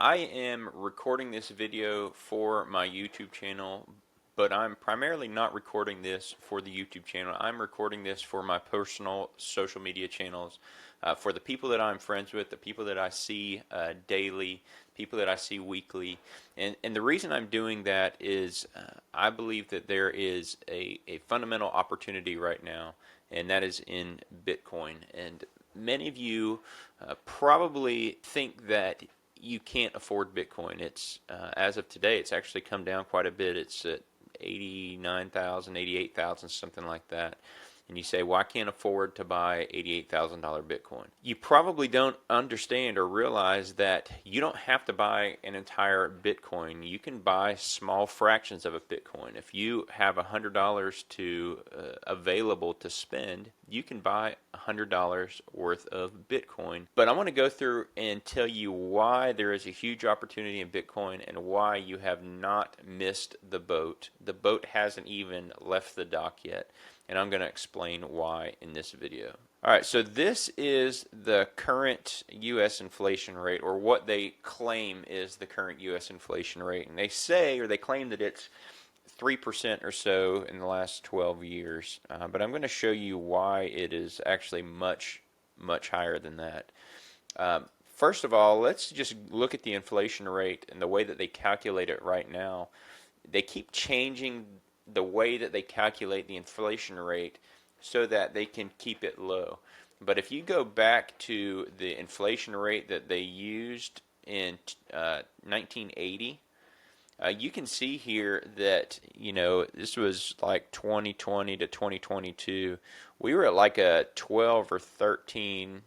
I am recording this video for my YouTube channel, but I'm primarily not recording this for the YouTube channel. I'm recording this for my personal social media channels, for the people that I'm friends with, the people that I see daily, people that I see weekly. And the reason I'm doing that is I believe that there is a fundamental opportunity right now, and that is in Bitcoin. And many of you probably think that you can't afford Bitcoin. It's as of today, it's actually come down quite a bit. It's at 89,000, 88,000, something like that. And you say, well, I can't afford to buy $88,000 Bitcoin. You probably don't understand or realize that you don't have to buy an entire Bitcoin. You can buy small fractions of a Bitcoin. If you have $100 to available to spend, you can buy $100 worth of Bitcoin. But I want to go through and tell you why there is a huge opportunity in Bitcoin and why you have not missed the boat. The boat hasn't even left the dock yet, and I'm going to explain why in this video. Alright, so this is the current U.S. inflation rate, or what they claim is the current U.S. inflation rate. And they say, or they claim that it's 3% or so in the last 12 years. But I'm going to show you why it is actually much higher than that. First of all, let's just look at the inflation rate and the way that they calculate it right now. They keep changing the way that they calculate the inflation rate so that they can keep it low. But if you go back to the inflation rate that they used in 1980, you can see here that, this was like 2020 to 2022. We were at like a 12 or 13,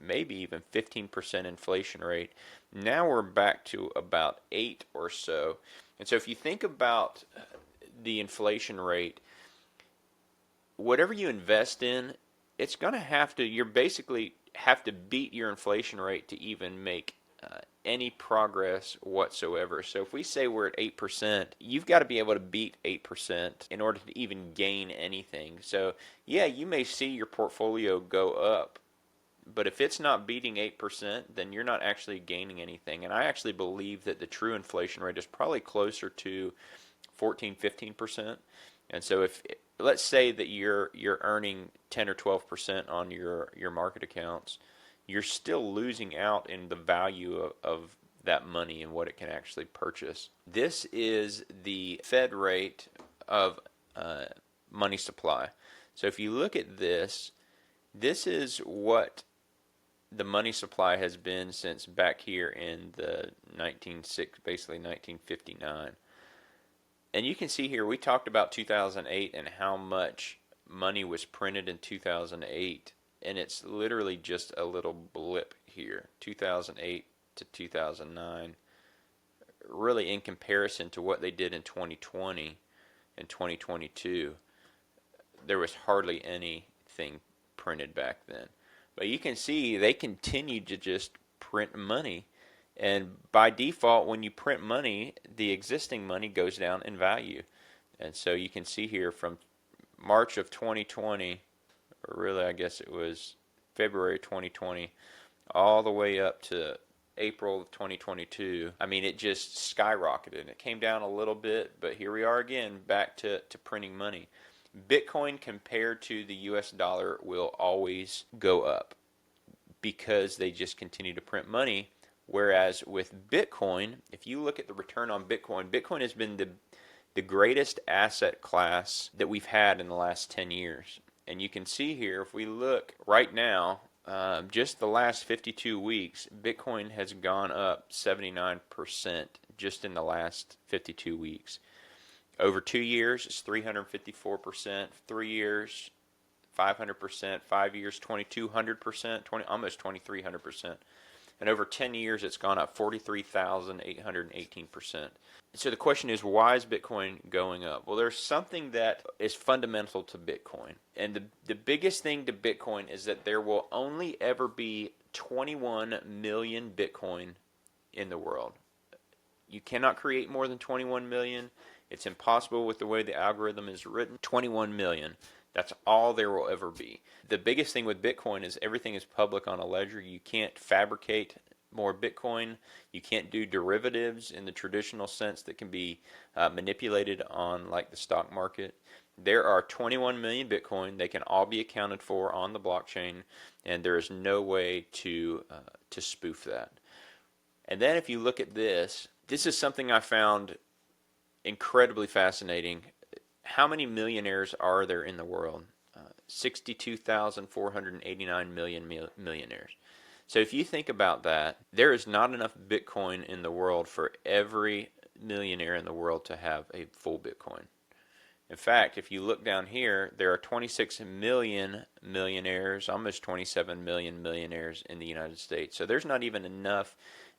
maybe even 15% inflation rate. Now we're back to about 8 or so. And so if you think about the inflation rate, whatever you invest in, it's going to you basically have to beat your inflation rate to even make any progress whatsoever. So if we say we're at 8%, you've got to be able to beat 8% in order to even gain anything. So yeah, you may see your portfolio go up, but if it's not beating 8%, then you're not actually gaining anything. And I actually believe that the true inflation rate is probably closer to 14, 15%. And so if let's say that you're earning 10 or 12% on your market accounts, you're still losing out in the value of that money and what it can actually purchase. This is the Fed rate of money supply. So if you look at this, this is what the money supply has been since back here in the basically 1959. And you can see here, we talked about 2008 and how much money was printed in 2008. And it's literally just a little blip here, 2008 to 2009. Really, in comparison to what they did in 2020 and 2022, there was hardly anything printed back then. But you can see they continued to just print money. And by default, when you print money, the existing money goes down in value. And so you can see here from March of 2020, or really I guess it was February 2020, all the way up to April of 2022. I mean, it just skyrocketed. It came down a little bit, but here we are again, back to printing money. Bitcoin compared to the US dollar will always go up because they just continue to print money. Whereas with Bitcoin, if you look at the return on Bitcoin, Bitcoin has been the greatest asset class that we've had in the last 10 years. And you can see here, if we look right now, just the last 52 weeks, Bitcoin has gone up 79% just in the last 52 weeks. Over 2 years, it's 354%. 3 years, 500%. 5 years, 2,200%. Almost 2,300%. And over 10 years, it's gone up 43,818%. So the question is, why is Bitcoin going up? Well, there's something that is fundamental to Bitcoin. And the biggest thing to Bitcoin is that there will only ever be 21 million Bitcoin in the world. You cannot create more than 21 million. It's impossible with the way the algorithm is written. 21 million. That's all there will ever be. The biggest thing with Bitcoin is everything is public on a ledger. You can't fabricate more Bitcoin. You can't do derivatives in the traditional sense that can be manipulated on like the stock market. There are 21 million Bitcoin. They can all be accounted for on the blockchain, and there is no way to spoof that. And then if you look at this, this is something I found incredibly fascinating. How many millionaires are there in the world? 62,489 millionaires. So if you think about that, there is not enough Bitcoin in the world for every millionaire in the world to have a full Bitcoin. In fact, if you look down here, there are 26 million millionaires, almost 27 million millionaires in the United States. So there's not even enough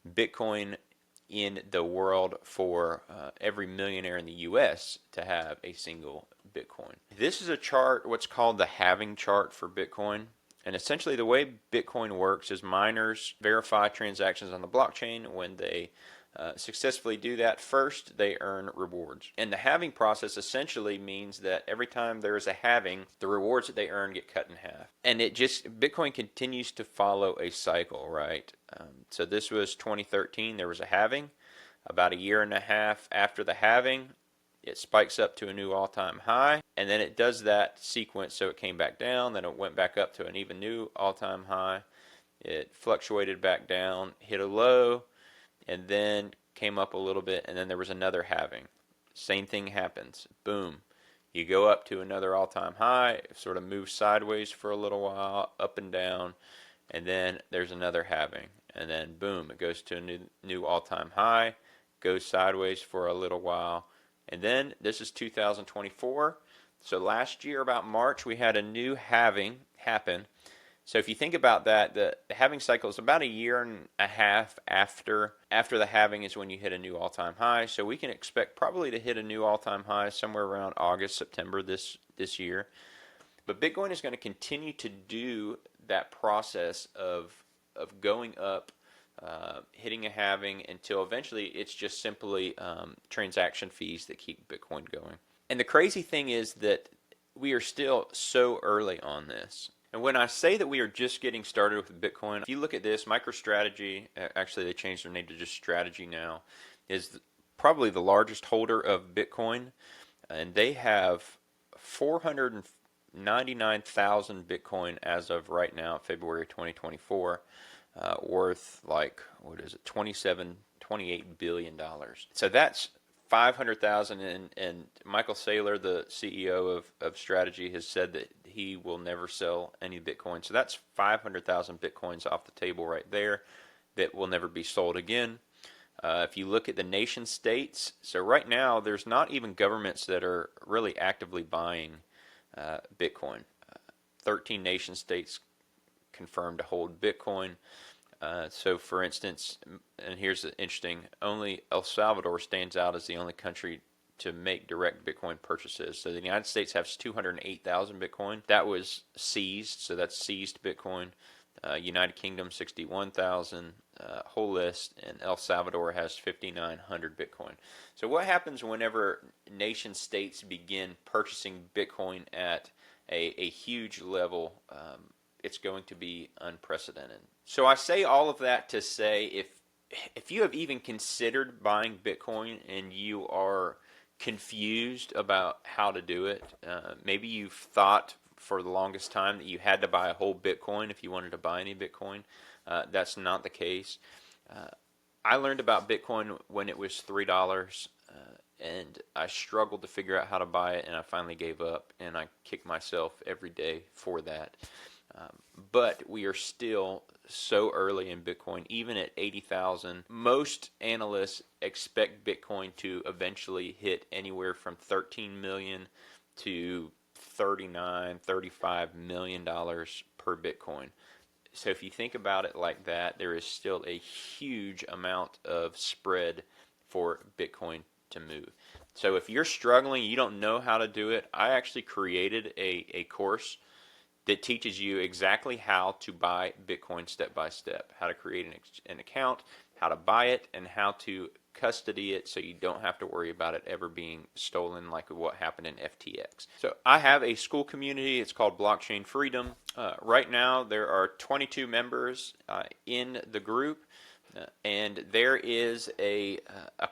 Bitcoin in the world for every millionaire in the US to have a single Bitcoin. This is a chart, what's called the halving chart for Bitcoin. And essentially the way Bitcoin works is miners verify transactions on the blockchain. When they successfully do that, first they earn rewards. And the halving process essentially means that every time there is a halving, the rewards that they earn get cut in half. And Bitcoin continues to follow a cycle, right? So this was 2013, there was a halving. About a year and a half after the halving, it spikes up to a new all-time high, and then it does that sequence, so it came back down, then it went back up to an even new all-time high. It fluctuated back down, hit a low, and then came up a little bit, and then there was another halving. Same thing happens. Boom. You go up to another all-time high, it sort of moves sideways for a little while, up and down, and then there's another halving. And then boom, it goes to a new all-time high, goes sideways for a little while, and then this is 2024. So last year, about March, we had a new halving happen. So if you think about that, the halving cycle is about a year and a half after the halving is when you hit a new all-time high. So we can expect probably to hit a new all-time high somewhere around August, September this year. But Bitcoin is going to continue to do that process of going up, hitting a halving, until eventually it's just simply transaction fees that keep Bitcoin going. And the crazy thing is that we are still so early on this. And when I say that we are just getting started with Bitcoin, if you look at this, MicroStrategy, actually they changed their name to just Strategy now, is probably the largest holder of Bitcoin, and they have 499,000 Bitcoin as of right now, February 2024, worth like, what is it, $28 billion. So that's 500,000, and Michael Saylor, the CEO of Strategy, has said that he will never sell any Bitcoin. So that's 500,000 Bitcoins off the table right there that will never be sold again. If you look at the nation states, so right now there's not even governments that are really actively buying Bitcoin. 13 nation states confirmed to hold Bitcoin. So for instance, and here's the interesting, only El Salvador stands out as the only country to make direct Bitcoin purchases. So the United States has 208,000 Bitcoin. That was seized, so that's seized Bitcoin. United Kingdom 61,000, whole list, and El Salvador has 5,900 Bitcoin. So what happens whenever nation states begin purchasing Bitcoin at a huge level? It's going to be unprecedented. So I say all of that to say, if you have even considered buying Bitcoin and you are confused about how to do it, maybe you've thought for the longest time that you had to buy a whole Bitcoin if you wanted to buy any Bitcoin. That's not the case. I learned about Bitcoin when it was $3, and I struggled to figure out how to buy it, and I finally gave up, and I kick myself every day for that. But we are still so early in Bitcoin, even at 80,000. Most analysts expect Bitcoin to eventually hit anywhere from $13 million to $35 million per Bitcoin. So if you think about it like that, there is still a huge amount of spread for Bitcoin to move. So if you're struggling, you don't know how to do it, I actually created a course that teaches you exactly how to buy Bitcoin step by step, how to create an account, how to buy it, and how to custody it so you don't have to worry about it ever being stolen like what happened in FTX. So I have a Skool community. It's called Blockchain Freedom. Right now there are 22 members in the group. And there is a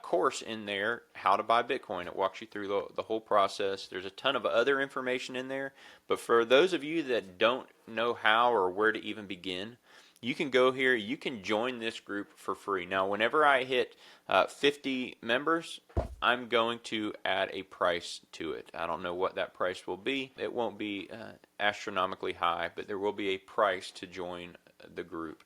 course in there, how to buy Bitcoin. It walks you through the whole process. There's a ton of other information in there, but for those of you that don't know how or where to even begin, you can go here, you can join this group for free. Now, whenever I hit 50 members, I'm going to add a price to it. I don't know what that price will be. It won't be astronomically high, but there will be a price to join the group.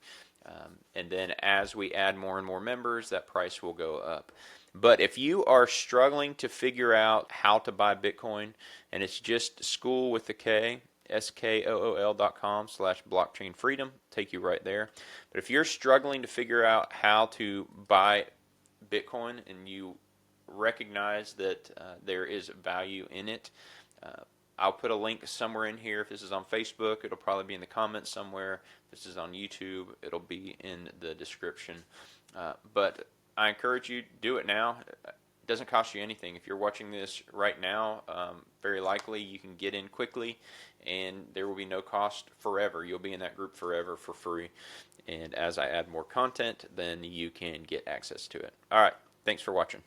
And then as we add more and more members, that price will go up. But if you are struggling to figure out how to buy Bitcoin, and it's just Skool with the K, skool.com/blockchain freedom, take you right there. But if you're struggling to figure out how to buy Bitcoin and you recognize that there is value in it, I'll put a link somewhere in here. If this is on Facebook, it'll probably be in the comments somewhere. If this is on YouTube, it'll be in the description. But I encourage you, do it now. It doesn't cost you anything. If you're watching this right now, very likely you can get in quickly, and there will be no cost forever. You'll be in that group forever for free. And as I add more content, then you can get access to it. All right. Thanks for watching.